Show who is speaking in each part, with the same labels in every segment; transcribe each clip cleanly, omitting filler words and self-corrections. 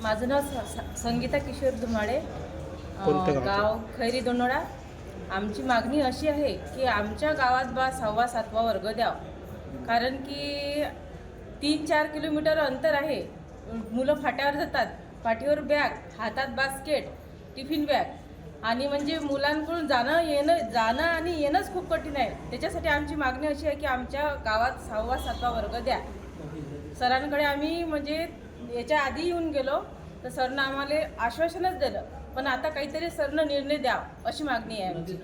Speaker 1: माझं नाव संगीता किशोर धुमाळे, गाव खैरी दोनोडा. आमची मागणी अशी आहे की आमच्या गावात 6वा-7वा वर्ग द्यावा, कारण की 3-4 किलोमीटर अंतर आहे. मुलं फाट्यावर जातात, पाठीवर बॅग, हातात बास्केट, टिफिन बॅग, आणि म्हणजे मुलांकडून जाणं आणि येणंच खूप कठीण आहे. त्याच्यासाठी आमची मागणी अशी आहे की आमच्या गावात 6वा-7वा वर्ग द्या. सरांकडे आम्ही म्हणजे याच्या आधी येऊन गेलो तर सरनं आम्हाला आश्वासनच दिलं, पण आता काहीतरी सरनं निर्णय द्या अशी मागणी आहे आमची.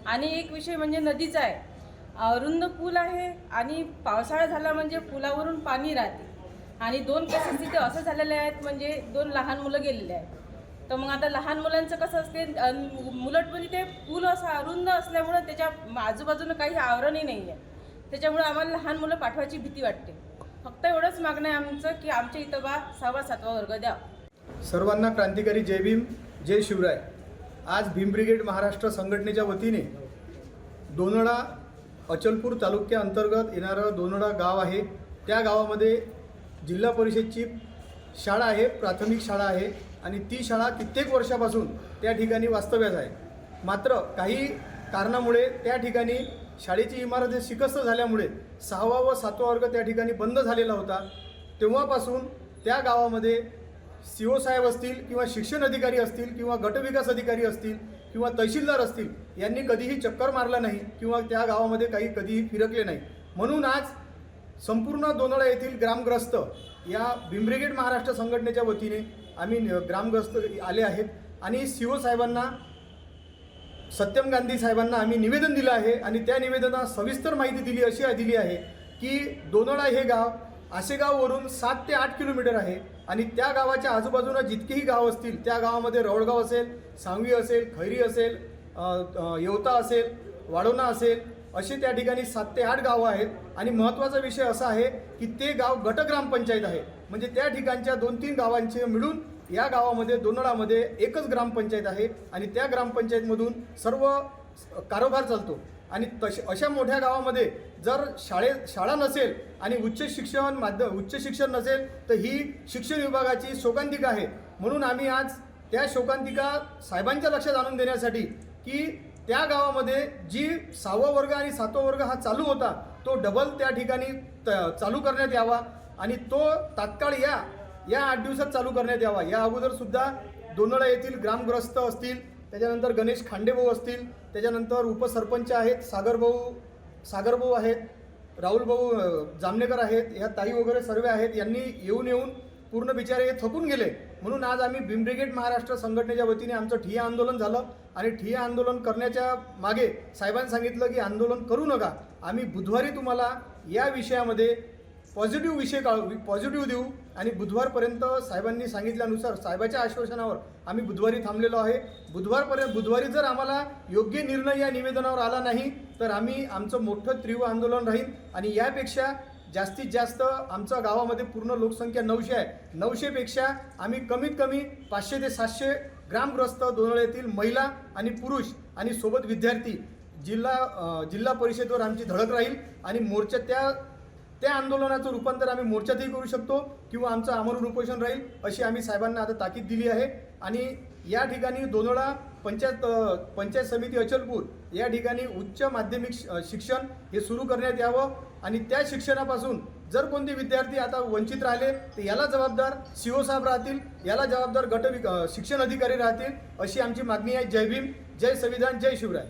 Speaker 1: आणि एक विषय म्हणजे नदीचा आहे. अरुंद पूल आहे आणि पावसाळा झाला म्हणजे पुलावरून पाणी राहते, आणि 2 केसेस तिथे असं झालेले आहेत म्हणजे 2 लहान मुलं गेलेले आहेत. तर मग आता लहान मुलांचं कसं असते, उलट म्हणजे ते पूल असा अरुंद असल्यामुळं त्याच्या आजूबाजूनं काही आवरणही नाही आहे. त्याच्यामुळे आम्हाला लहान मुलं पाठवायची भीती वाटते. फक्त एवढंच मागणं आहे आमचं की आमच्या इथं 6वा-7वा वर्ग द्या.
Speaker 2: सर्वांना क्रांतिकारी जय भीम, जय शिवराय. आज भीम ब्रिगेड महाराष्ट्र संघटनेच्या वतीने दोनोडा अचलपूर तालुक्याअंतर्गत येणारं दोनोडा गाव आहे. त्या गावामध्ये जिल्हा परिषदची शाळा आहे, प्राथमिक शाळा आहे, आणि ती शाळा कित्येक वर्षापासून त्या ठिकाणी वास्तव्यास आहे. मात्र काही कारणामुळे त्या ठिकाणी शाळेची इमारत शिकस्त झाल्यामुळे 6वा व 7वा वर्ग त्या ठिकाणी बंद झालेला होता. तेव्हापासून त्या गावामध्ये CO साहेब असतील किंवा शिक्षण अधिकारी असतील किंवा गटविकास अधिकारी असतील किंवा तहसीलदार असतील, यांनी कधीही चक्कर मारला नाही किंवा त्या गावामध्ये कधीही फिरकले नाही. म्हणून आज संपूर्ण दोनोडा येथील ग्रामग्रस्त या भीम ब्रिगेड महाराष्ट्र संघटनेच्या वतीने आम्ही ग्रामग्रस्त आले आहेत आणि CO साहेबांना, सत्यम गांधी साहेबांना आम्ही निवेदन दिलं आहे. आणि त्या निवेदनात सविस्तर माहिती दिली आहे की दोनोडा हे गाव आसेगाववरून 7 ते 8 किलोमीटर आहे, आणि त्या गावाच्या आजूबाजूला जितकेही गाव असतील त्या गावामध्ये रौळगाव असेल, सांगवी असेल, खैरी असेल, येवता असेल, वाढोणा असेल, असे त्या ठिकाणी 7 ते 8 गावं आहेत. आणि महत्त्वाचा विषय असा आहे की ते गाव गटग्रामपंचायत आहे, म्हणजे त्या ठिकाणच्या 2-3 गावांचे मिळून या गावामध्ये दोनोडामध्ये एकच ग्रामपंचायत आहे, आणि त्या ग्रामपंचायतमधून सर्व कारभार चालतो. आणि अशा मोठ्या गावामध्ये जर शाळा नसेल आणि उच्च शिक्षण नसेल तर ही शिक्षण विभागाची शोकांतिका आहे. म्हणून आम्ही आज त्या शोकांतिका साहेबांच्या लक्षात आणून देण्यासाठी की त्या गावामध्ये जी 6वा वर्ग आणि 7वा वर्ग हा चालू होता तो डबल त्या ठिकाणी चालू करण्यात यावा, आणि तो तात्काळ या 8 दिवसात चालू करण्यात यावा. या अगोदरसुद्धा दोनोडा येथील ग्रामग्रस्त असतील, त्याच्यानंतर गणेश खांडेभाऊ असतील, त्याच्यानंतर उपसरपंच आहेत, सागरभाऊ आहेत, राहुलभाऊ जामनेकर आहेत, ह्या ताई वगैरे सर्व आहेत. यांनी येऊन पूर्ण बिचारे हे थकून गेले. म्हणून आज आम्ही भीम ब्रिगेड महाराष्ट्र संघटनेच्या वतीने आमचं ठिय्या आंदोलन झालं, आणि ठिय्या आंदोलन करण्याच्या मागे साहेबांनी सांगितलं की आंदोलन करू नका, आम्ही बुधवारी तुम्हाला या विषयामध्ये पॉझिटिव्ह देऊ. आणि बुधवारपर्यंत साहेबांनी सांगितल्यानुसार साहेबाच्या आश्वासनावर आम्ही बुधवारी थांबलेलो आहे. बुधवारी जर आम्हाला योग्य निर्णय या निवेदनावर आला नाही तर आमचं मोठं तीव्र आंदोलन राहील. आणि यापेक्षा जास्तीत जास्त आमच्या गावामध्ये पूर्ण लोकसंख्या 900 आहे. 900पेक्षा आम्ही कमीत कमी 500 ते 700 ग्रामग्रस्त दोनोडा येथील महिला आणि पुरुष आणि सोबत विद्यार्थी जिल्हा परिषदेवर आमची धडक राहील. आणि मोर्चा त्या आंदोलनाचं रूपांतर आम्ही मोर्चातही करू शकतो किंवा आमचं आमरण उपोषण राहील, अशी आम्ही साहेबांना आता ताकीद दिली आहे. आणि या ठिकाणी दोनोडा पंचायत समिती अचलपूर या ठिकाणी उच्च माध्यमिक शिक्षण हे सुरू करण्यात यावं. आणि त्या शिक्षणापासून जर कोणते विद्यार्थी आता वंचित राहिले तर याला जबाबदार CO साहेब राहतील, याला जबाबदार शिक्षण अधिकारी राहतील, अशी आमची मागणी आहे. जय भीम, जय संविधान, जय शिवराय.